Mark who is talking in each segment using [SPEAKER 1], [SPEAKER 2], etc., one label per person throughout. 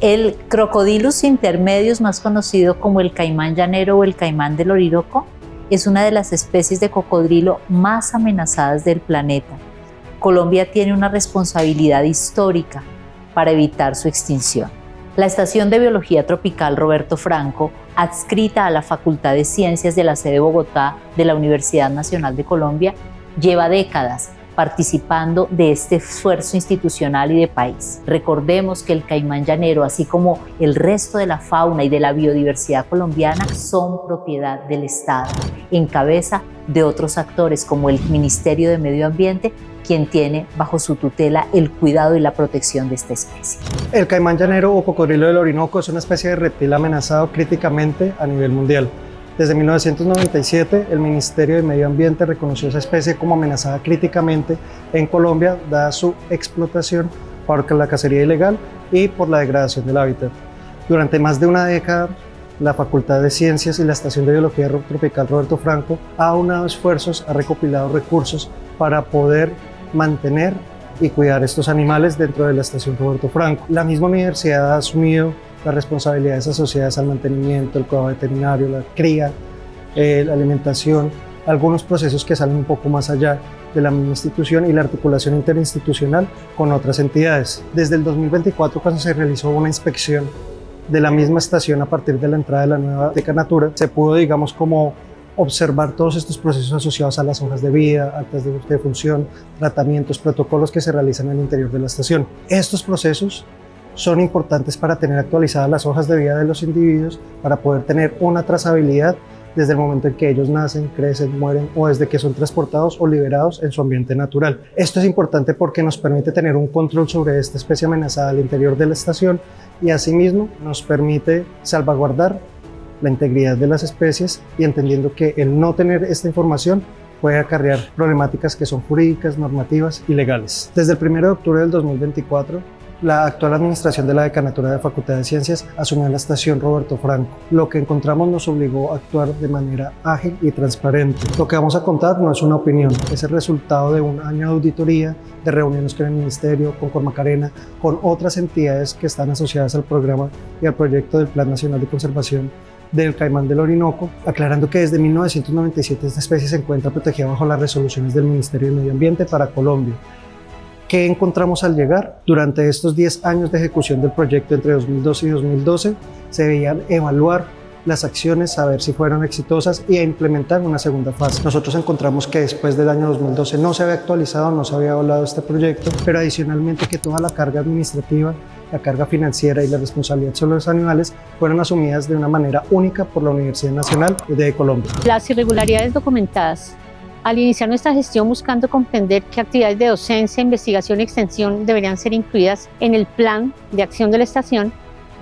[SPEAKER 1] El Crocodylus intermedius, más conocido como el caimán llanero o el caimán del Orinoco, es una de las especies de cocodrilo más amenazadas del planeta. Colombia tiene una responsabilidad histórica para evitar su extinción. La Estación de Biología Tropical Roberto Franco, adscrita a la Facultad de Ciencias de la sede Bogotá de la Universidad Nacional de Colombia, lleva décadas participando de este esfuerzo institucional y de país. Recordemos que el caimán llanero, así como el resto de la fauna y de la biodiversidad colombiana, son propiedad del Estado, en cabeza de otros actores como el Ministerio de Medio Ambiente, quien tiene bajo su tutela el cuidado y la protección de esta especie.
[SPEAKER 2] El caimán llanero o cocodrilo del Orinoco es una especie de reptil amenazado críticamente a nivel mundial. Desde 1997, el Ministerio de Medio Ambiente reconoció esa especie como amenazada críticamente en Colombia, dada su explotación por la cacería ilegal y por la degradación del hábitat. Durante más de una década, la Facultad de Ciencias y la Estación de Biología Tropical Roberto Franco ha aunado esfuerzos, ha recopilado recursos para poder mantener y cuidar estos animales dentro de la Estación Roberto Franco. La misma universidad ha asumido las responsabilidades asociadas al mantenimiento, el cuidado veterinario, la cría, la alimentación, algunos procesos que salen un poco más allá de la misma institución y la articulación interinstitucional con otras entidades. Desde el 2024, cuando se realizó una inspección de la misma estación a partir de la entrada de la nueva Decanatura, se pudo, digamos, como observar todos estos procesos asociados a las hojas de vida, actas de función, tratamientos, protocolos que se realizan en el interior de la estación. Estos procesos son importantes para tener actualizadas las hojas de vida de los individuos, para poder tener una trazabilidad desde el momento en que ellos nacen, crecen, mueren o desde que son transportados o liberados en su ambiente natural. Esto es importante porque nos permite tener un control sobre esta especie amenazada al interior de la estación y asimismo nos permite salvaguardar la integridad de las especies y entendiendo que el no tener esta información puede acarrear problemáticas que son jurídicas, normativas y legales. Desde el 1 de octubre del 2024, la actual administración de la Decanatura de Facultad de Ciencias asumió la Estación Roberto Franco. Lo que encontramos nos obligó a actuar de manera ágil y transparente. Lo que vamos a contar no es una opinión, es el resultado de un año de auditoría, de reuniones con el Ministerio, con Cormacarena, con otras entidades que están asociadas al programa y al proyecto del Plan Nacional de Conservación del caimán del Orinoco, aclarando que desde 1997 esta especie se encuentra protegida bajo las resoluciones del Ministerio de Medio Ambiente para Colombia. ¿Qué encontramos al llegar? Durante estos 10 años de ejecución del proyecto entre 2012 y 2012, se veían evaluar las acciones, saber si fueron exitosas y a implementar una segunda fase. Nosotros encontramos que después del año 2012 no se había actualizado, no se había evaluado este proyecto, pero adicionalmente que toda la carga administrativa, la carga financiera y la responsabilidad sobre los animales fueron asumidas de una manera única por la Universidad Nacional de Colombia.
[SPEAKER 3] Las irregularidades documentadas. Al iniciar nuestra gestión buscando comprender qué actividades de docencia, investigación y extensión deberían ser incluidas en el plan de acción de la estación,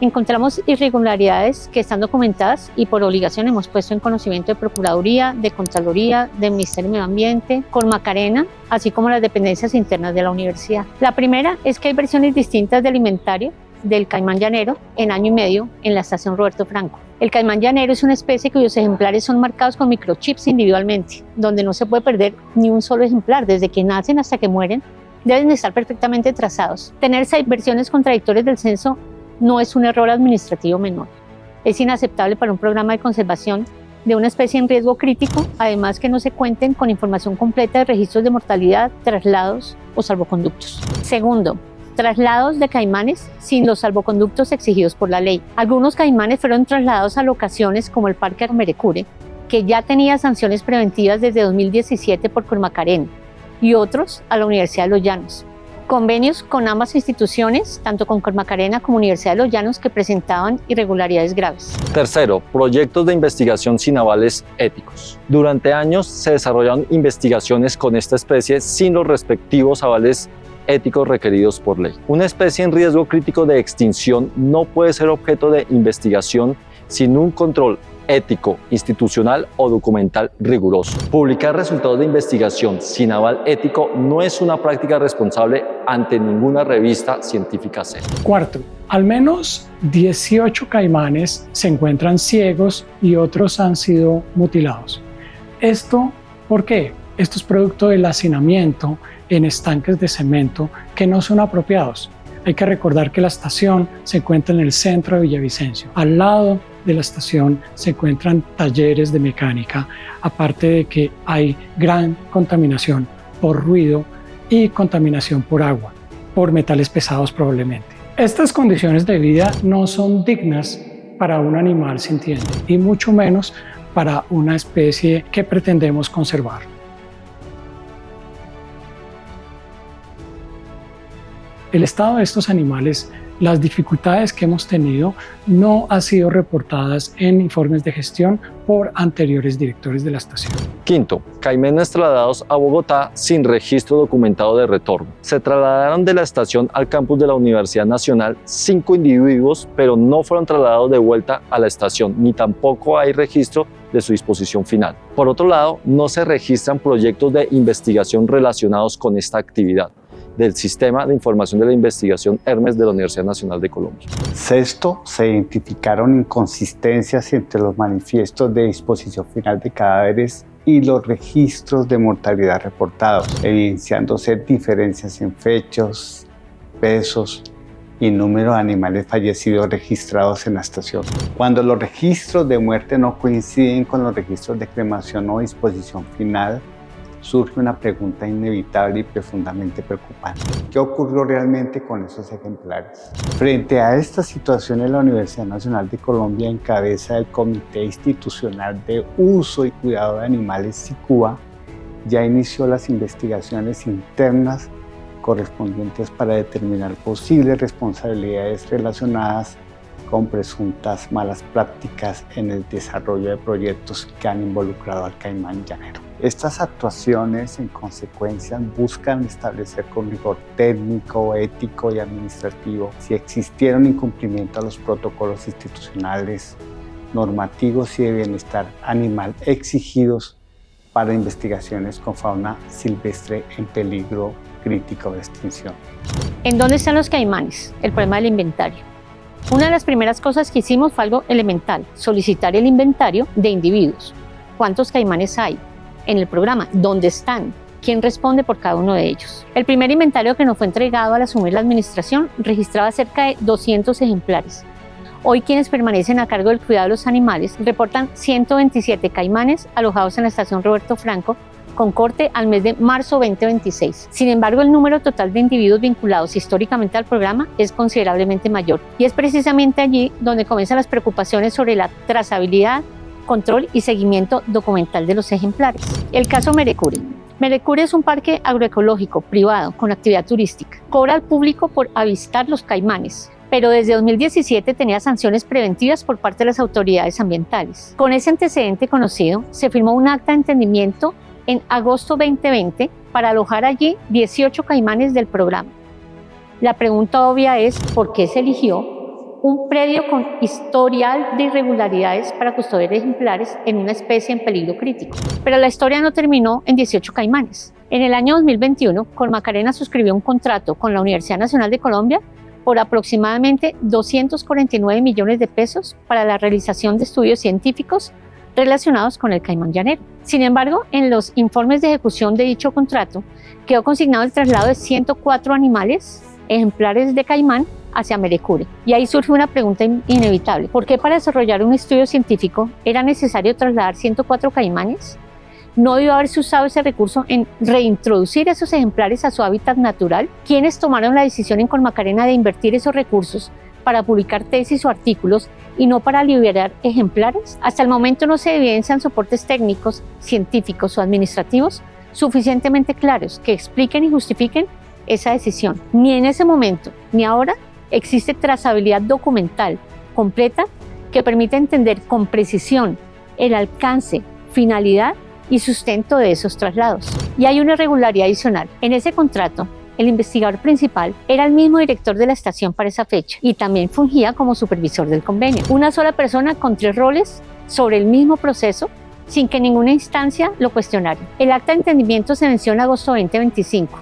[SPEAKER 3] encontramos irregularidades que están documentadas y por obligación hemos puesto en conocimiento de Procuraduría, de Contraloría, del Ministerio de Medio Ambiente, Cormacarena, así como las dependencias internas de la universidad. La primera es que hay versiones distintas del inventario del caimán llanero en año y medio en la estación Roberto Franco. El caimán llanero es una especie cuyos ejemplares son marcados con microchips individualmente, donde no se puede perder ni un solo ejemplar, desde que nacen hasta que mueren, deben estar perfectamente trazados. Tener 6 versiones contradictorias del censo no es un error administrativo menor. Es inaceptable para un programa de conservación de una especie en riesgo crítico, además que no se cuenten con información completa de registros de mortalidad, traslados o salvoconductos. Segundo, traslados de caimanes sin los salvoconductos exigidos por la ley. Algunos caimanes fueron trasladados a locaciones como el Parque Armerecure, que ya tenía sanciones preventivas desde 2017 por Cormacarena, y otros a la Universidad de Los Llanos. Convenios con ambas instituciones, tanto con Cormacarena como Universidad de Los Llanos, que presentaban irregularidades graves.
[SPEAKER 4] Tercero, proyectos de investigación sin avales éticos. Durante años se desarrollaron investigaciones con esta especie sin los respectivos avales éticos requeridos por ley. Una especie en riesgo crítico de extinción no puede ser objeto de investigación sin un control ético, institucional o documental riguroso. Publicar resultados de investigación sin aval ético no es una práctica responsable ante ninguna revista científica seria.
[SPEAKER 5] Cuarto, al menos 18 caimanes se encuentran ciegos y otros han sido mutilados. ¿Esto por qué? Esto es producto del hacinamiento en estanques de cemento que no son apropiados. Hay que recordar que la estación se encuentra en el centro de Villavicencio. Al lado de la estación se encuentran talleres de mecánica, aparte de que hay gran contaminación por ruido y contaminación por agua, por metales pesados probablemente. Estas condiciones de vida no son dignas para un animal sintiente y mucho menos para una especie que pretendemos conservar. El estado de estos animales, las dificultades que hemos tenido no han sido reportadas en informes de gestión por anteriores directores de la estación.
[SPEAKER 4] Quinto, caimanes trasladados a Bogotá sin registro documentado de retorno. Se trasladaron de la estación al campus de la Universidad Nacional 5 individuos, pero no fueron trasladados de vuelta a la estación, ni tampoco hay registro de su disposición final. Por otro lado, no se registran proyectos de investigación relacionados con esta actividad del Sistema de Información de la Investigación Hermes de la Universidad Nacional de Colombia.
[SPEAKER 6] Sexto, se identificaron inconsistencias entre los manifiestos de disposición final de cadáveres y los registros de mortalidad reportados, evidenciándose diferencias en fechas, pesos y número de animales fallecidos registrados en la estación. Cuando los registros de muerte no coinciden con los registros de cremación o disposición final, surge una pregunta inevitable y profundamente preocupante. ¿Qué ocurrió realmente con esos ejemplares? Frente a esta situación, la Universidad Nacional de Colombia, en cabeza del Comité Institucional de Uso y Cuidado de Animales (CICUA), ya inició las investigaciones internas correspondientes para determinar posibles responsabilidades relacionadas con presuntas malas prácticas en el desarrollo de proyectos que han involucrado al caimán llanero. Estas actuaciones, en consecuencia, buscan establecer con rigor técnico, ético y administrativo si existieron incumplimiento a los protocolos institucionales, normativos y de bienestar animal exigidos para investigaciones con fauna silvestre en peligro crítico de extinción.
[SPEAKER 3] ¿En dónde están los caimanes? El problema del inventario. Una de las primeras cosas que hicimos fue algo elemental: solicitar el inventario de individuos. ¿Cuántos caimanes hay en el programa? ¿Dónde están? ¿Quién responde por cada uno de ellos? El primer inventario que nos fue entregado al asumir la administración registraba cerca de 200 ejemplares. Hoy quienes permanecen a cargo del cuidado de los animales reportan 127 caimanes alojados en la estación Roberto Franco, con corte al mes de marzo 2026. Sin embargo, el número total de individuos vinculados históricamente al programa es considerablemente mayor, y es precisamente allí donde comienzan las preocupaciones sobre la trazabilidad, control y seguimiento documental de los ejemplares. El caso Merecure. Merecure es un parque agroecológico privado con actividad turística. Cobra al público por avistar los caimanes, pero desde 2017 tenía sanciones preventivas por parte de las autoridades ambientales. Con ese antecedente conocido, se firmó un acta de entendimiento en agosto 2020 para alojar allí 18 caimanes del programa. La pregunta obvia es: ¿por qué se eligió un predio con historial de irregularidades para custodiar ejemplares en una especie en peligro crítico? Pero la historia no terminó en 18 caimanes. En el año 2021, Colmacarena suscribió un contrato con la Universidad Nacional de Colombia por aproximadamente 249 millones de pesos para la realización de estudios científicos relacionados con el caimán llanero. Sin embargo, en los informes de ejecución de dicho contrato quedó consignado el traslado de 104 animales, ejemplares de caimán, hacia Merecure. Y ahí surge una pregunta inevitable: ¿por qué para desarrollar un estudio científico era necesario trasladar 104 caimanes? ¿No debió haberse usado ese recurso en reintroducir esos ejemplares a su hábitat natural? ¿Quiénes tomaron la decisión en Colmacarena de invertir esos recursos para publicar tesis o artículos y no para liberar ejemplares? Hasta el momento no se evidencian soportes técnicos, científicos o administrativos suficientemente claros que expliquen y justifiquen esa decisión. Ni en ese momento ni ahora existe trazabilidad documental completa que permita entender con precisión el alcance, finalidad y sustento de esos traslados. Y hay una irregularidad adicional. En ese contrato, el investigador principal era el mismo director de la estación para esa fecha y también fungía como supervisor del convenio. Una sola persona con 3 roles sobre el mismo proceso sin que ninguna instancia lo cuestionara. El acta de entendimiento se venció en agosto 2025.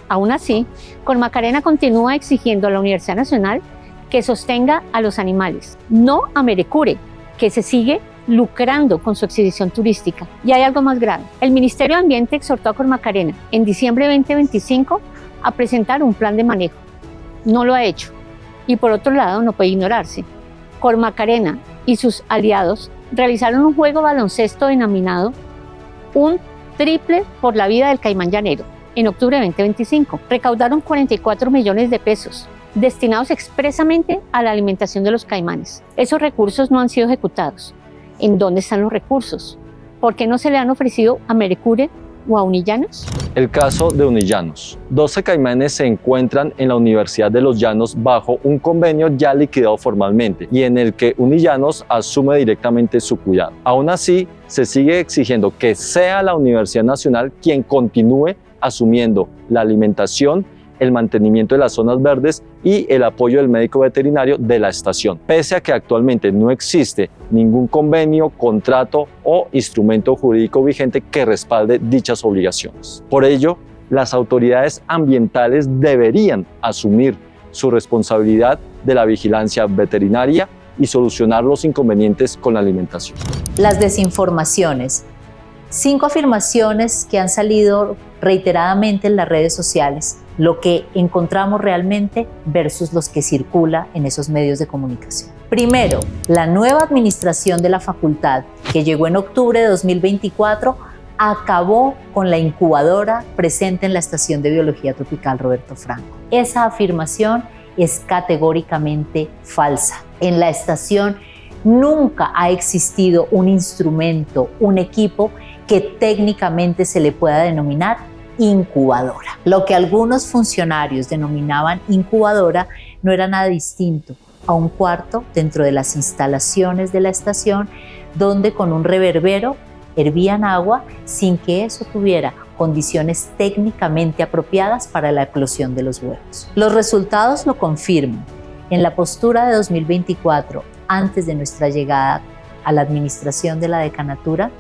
[SPEAKER 3] Aún así, Colmacarena continúa exigiendo a la Universidad Nacional que sostenga a los animales, no a Merecure, que se sigue lucrando con su exhibición turística. Y hay algo más grave. El Ministerio de Ambiente exhortó a Colmacarena en diciembre de 2025 a presentar un plan de manejo. no lo ha hecho. Y por otro lado, no puede ignorarse. Cormacarena y sus aliados realizaron un juego baloncesto denominado Un Triple por la Vida del Caimán Llanero en octubre de 2025. Recaudaron 44 millones de pesos destinados expresamente a la alimentación de los caimanes. Esos recursos no han sido ejecutados. ¿En dónde están los recursos? ¿Por qué no se le han ofrecido a Merecure o a Unillanos?
[SPEAKER 4] El caso de Unillanos. 12 caimanes se encuentran en la Universidad de los Llanos bajo un convenio ya liquidado formalmente y en el que Unillanos asume directamente su cuidado. Aún así, se sigue exigiendo que sea la Universidad Nacional quien continúe asumiendo la alimentación, el mantenimiento de las zonas verdes y el apoyo del médico veterinario de la estación, pese a que actualmente no existe ningún convenio, contrato o instrumento jurídico vigente que respalde dichas obligaciones. Por ello, las autoridades ambientales deberían asumir su responsabilidad de la vigilancia veterinaria y solucionar los inconvenientes con la alimentación.
[SPEAKER 1] Las desinformaciones. 5 afirmaciones que han salido reiteradamente en las redes sociales, lo que encontramos realmente versus los que circula en esos medios de comunicación. Primero, la nueva administración de la facultad, que llegó en octubre de 2024, acabó con la incubadora presente en la Estación de Biología Tropical Roberto Franco. Esa afirmación es categóricamente falsa. En la estación nunca ha existido un instrumento, un equipo que técnicamente se le pueda denominar incubadora. Lo que algunos funcionarios denominaban incubadora no era nada distinto a un cuarto dentro de las instalaciones de la estación donde con un reverbero hervían agua sin que eso tuviera condiciones técnicamente apropiadas para la eclosión de los huevos. Los resultados lo confirman. En la postura de 2024, antes de nuestra llegada a la administración de la decanatura,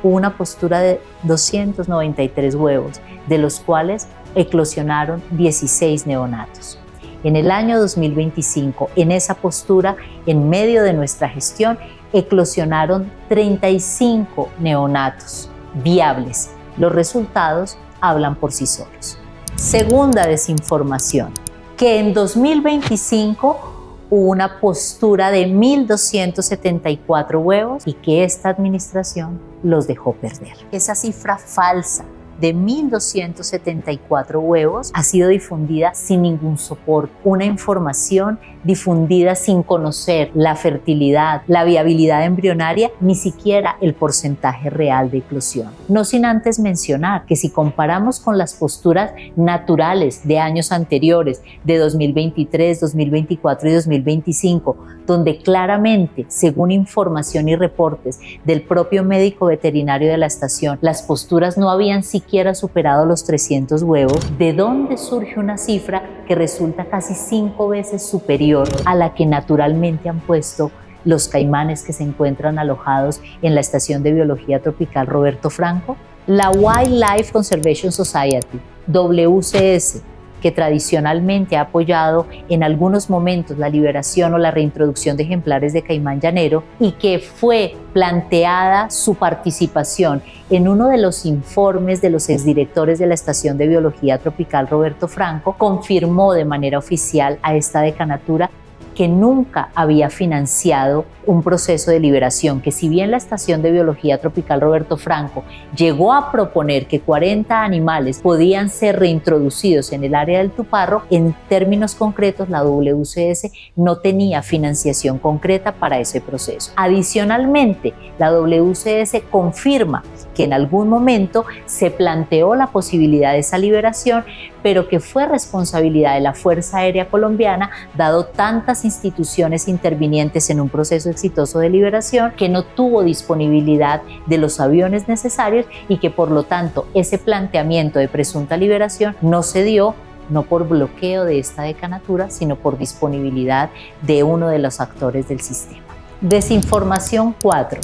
[SPEAKER 1] hubo una postura de 293 huevos, de los cuales eclosionaron 16 neonatos. En el año 2025, en esa postura, en medio de nuestra gestión, eclosionaron 35 neonatos viables. Los resultados hablan por sí solos. Segunda desinformación, que en 2025 hubo una postura de 1.274 huevos y que esta administración los dejó perder. Esa cifra falsa de 1.274 huevos ha sido difundida sin ningún soporte, una información difundida sin conocer la fertilidad, la viabilidad embrionaria, ni siquiera el porcentaje real de eclosión. No sin antes mencionar que si comparamos con las posturas naturales de años anteriores, de 2023, 2024 y 2025, donde claramente, según información y reportes del propio médico veterinario de la estación, las posturas no habían siquiera superado los 300 huevos, ¿de dónde surge una cifra que resulta casi 5 veces superior a la que naturalmente han puesto los caimanes que se encuentran alojados en la Estación de Biología Tropical Roberto Franco? La Wildlife Conservation Society, WCS, que tradicionalmente ha apoyado en algunos momentos la liberación o la reintroducción de ejemplares de caimán llanero y que fue planteada su participación en uno de los informes de los exdirectores de la Estación de Biología Tropical Roberto Franco, confirmó de manera oficial a esta decanatura que nunca había financiado un proceso de liberación, que si bien la Estación de Biología Tropical Roberto Franco llegó a proponer que 40 animales podían ser reintroducidos en el área del Tuparro, en términos concretos la WCS no tenía financiación concreta para ese proceso. Adicionalmente, la WCS confirma que en algún momento se planteó la posibilidad de esa liberación, pero que fue responsabilidad de la Fuerza Aérea Colombiana, dado tantas instituciones intervinientes en un proceso exitoso de liberación, que no tuvo disponibilidad de los aviones necesarios y que por lo tanto ese planteamiento de presunta liberación no se dio, no por bloqueo de esta decanatura, sino por disponibilidad de uno de los actores del sistema. Desinformación 4,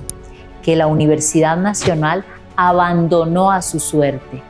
[SPEAKER 1] que la Universidad Nacional abandonó a su suerte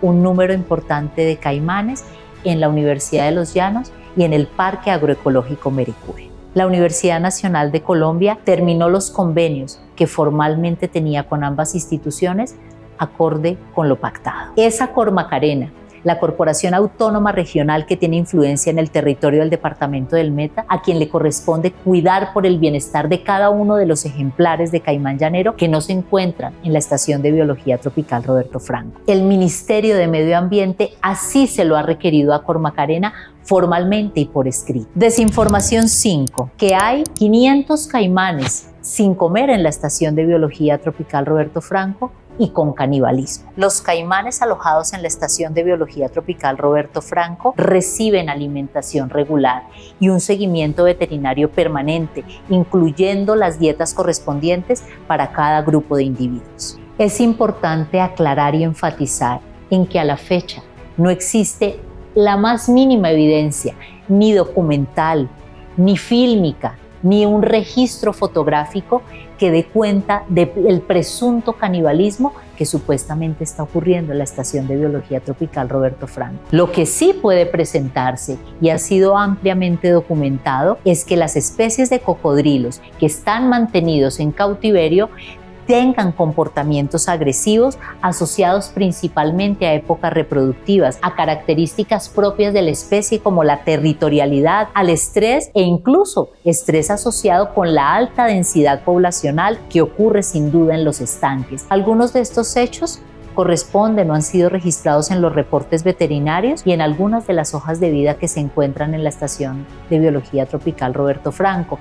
[SPEAKER 1] un número importante de caimanes en la Universidad de los Llanos y en el Parque Agroecológico Merecure. La Universidad Nacional de Colombia terminó los convenios que formalmente tenía con ambas instituciones acorde con lo pactado. Esa Cormacarena, la Corporación Autónoma Regional que tiene influencia en el territorio del departamento del Meta, a quien le corresponde cuidar por el bienestar de cada uno de los ejemplares de caimán llanero que no se encuentran en la Estación de Biología Tropical Roberto Franco. El Ministerio de Medio Ambiente así se lo ha requerido a Cormacarena formalmente y por escrito. Desinformación 5, que hay 500 caimanes sin comer en la Estación de Biología Tropical Roberto Franco y con canibalismo. Los caimanes alojados en la Estación de Biología Tropical Roberto Franco reciben alimentación regular y un seguimiento veterinario permanente, incluyendo las dietas correspondientes para cada grupo de individuos. Es importante aclarar y enfatizar en que a la fecha no existe la más mínima evidencia, ni documental, ni fílmica, ni un registro fotográfico que dé cuenta del presunto canibalismo que supuestamente está ocurriendo en la Estación de Biología Tropical Roberto Franco. Lo que sí puede presentarse y ha sido ampliamente documentado es que las especies de cocodrilos que están mantenidos en cautiverio tengan comportamientos agresivos asociados principalmente a épocas reproductivas, a características propias de la especie como la territorialidad, al estrés e incluso estrés asociado con la alta densidad poblacional que ocurre sin duda en los estanques. Algunos de estos hechos corresponden o han sido registrados en los reportes veterinarios y en algunas de las hojas de vida que se encuentran en la Estación de Biología Tropical Roberto Franco.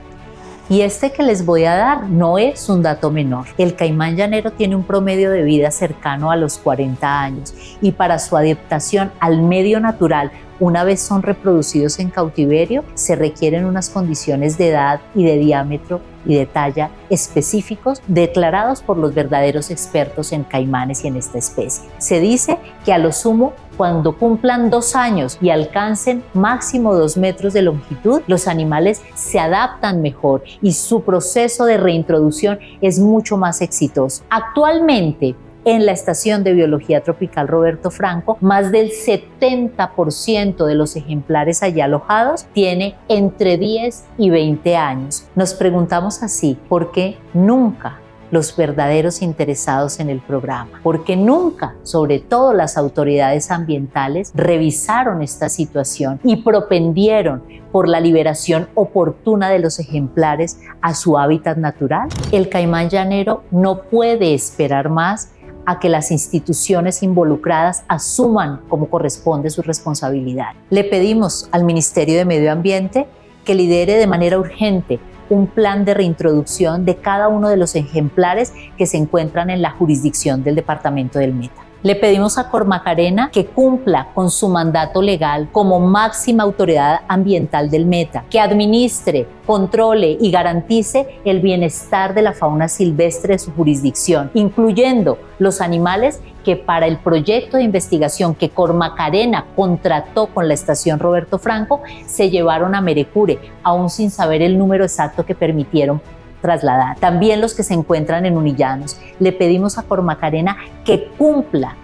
[SPEAKER 1] Y este que les voy a dar no es un dato menor. El caimán llanero tiene un promedio de vida cercano a los 40 años y para su adaptación al medio natural, una vez son reproducidos en cautiverio, se requieren unas condiciones de edad y de diámetro y de talla específicos declarados por los verdaderos expertos en caimanes y en esta especie. Se dice que a lo sumo, cuando cumplan 2 años y alcancen máximo 2 metros de longitud, los animales se adaptan mejor y su proceso de reintroducción es mucho más exitoso. Actualmente, en la Estación de Biología Tropical Roberto Franco, más del 70% de los ejemplares allí alojados tiene entre 10 y 20 años. Nos preguntamos así, ¿por qué nunca los verdaderos interesados en el programa? Porque nunca, sobre todo las autoridades ambientales, revisaron esta situación y propendieron por la liberación oportuna de los ejemplares a su hábitat natural. El caimán llanero no puede esperar más a que las instituciones involucradas asuman como corresponde su responsabilidad. Le pedimos al Ministerio de Medio Ambiente que lidere de manera urgente un plan de reintroducción de cada uno de los ejemplares que se encuentran en la jurisdicción del departamento del Meta. Le pedimos a Cormacarena que cumpla con su mandato legal como máxima autoridad ambiental del Meta, que administre, controle y garantice el bienestar de la fauna silvestre de su jurisdicción, incluyendo los animales que para el proyecto de investigación que Cormacarena contrató con la Estación Roberto Franco se llevaron a Merecure, aún sin saber el número exacto que permitieron trasladar. También los que se encuentran en Unillanos. Le pedimos a Cormacarena que cumpla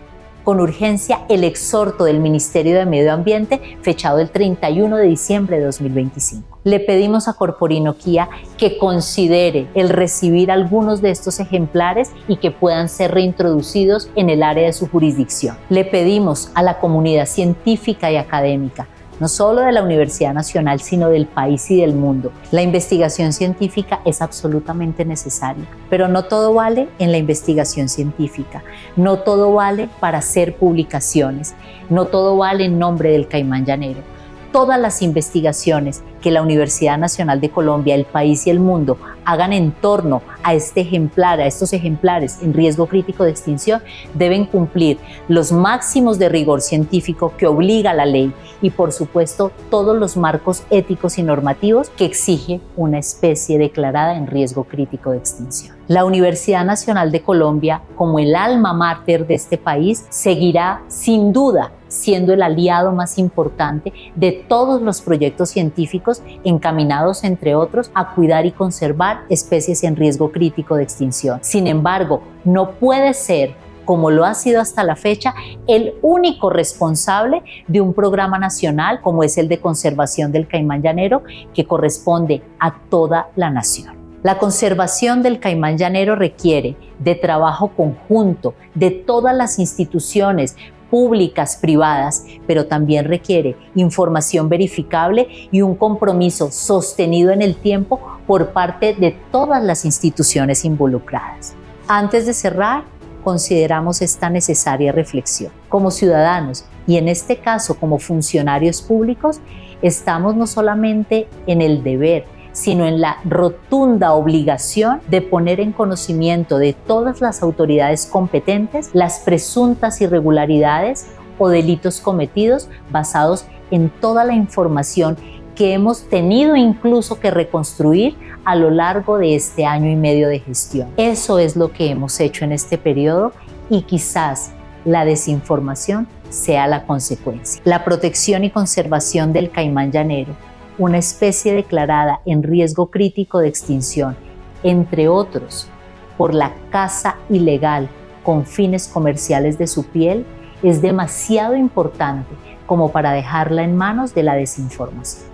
[SPEAKER 1] con urgencia el exhorto del Ministerio de Medio Ambiente fechado el 31 de diciembre de 2025. Le pedimos a Corporinoquía que considere el recibir algunos de estos ejemplares y que puedan ser reintroducidos en el área de su jurisdicción. Le pedimos a la comunidad científica y académica, no solo de la Universidad Nacional, sino del país y del mundo. La investigación científica es absolutamente necesaria, pero no todo vale en la investigación científica, no todo vale para hacer publicaciones, no todo vale en nombre del caimán llanero. Todas las investigaciones que la Universidad Nacional de Colombia, el país y el mundo hagan en torno a este ejemplar, a estos ejemplares en riesgo crítico de extinción, deben cumplir los máximos de rigor científico que obliga la ley y, por supuesto, todos los marcos éticos y normativos que exige una especie declarada en riesgo crítico de extinción. La Universidad Nacional de Colombia, como el alma mater de este país, seguirá sin duda siendo el aliado más importante de todos los proyectos científicos encaminados, entre otros, a cuidar y conservar especies en riesgo crítico de extinción. Sin embargo, no puede ser, como lo ha sido hasta la fecha, el único responsable de un programa nacional como es el de conservación del caimán llanero, que corresponde a toda la nación. La conservación del caimán llanero requiere de trabajo conjunto de todas las instituciones públicas, privadas, pero también requiere información verificable y un compromiso sostenido en el tiempo por parte de todas las instituciones involucradas. Antes de cerrar, consideramos esta necesaria reflexión. Como ciudadanos y en este caso como funcionarios públicos, estamos no solamente en el deber, sino en la rotunda obligación de poner en conocimiento de todas las autoridades competentes las presuntas irregularidades o delitos cometidos basados en toda la información que hemos tenido incluso que reconstruir a lo largo de este año y medio de gestión. Eso es lo que hemos hecho en este periodo y quizás la desinformación sea la consecuencia. La protección y conservación del caimán llanero, una especie declarada en riesgo crítico de extinción, entre otros, por la caza ilegal con fines comerciales de su piel, es demasiado importante como para dejarla en manos de la desinformación.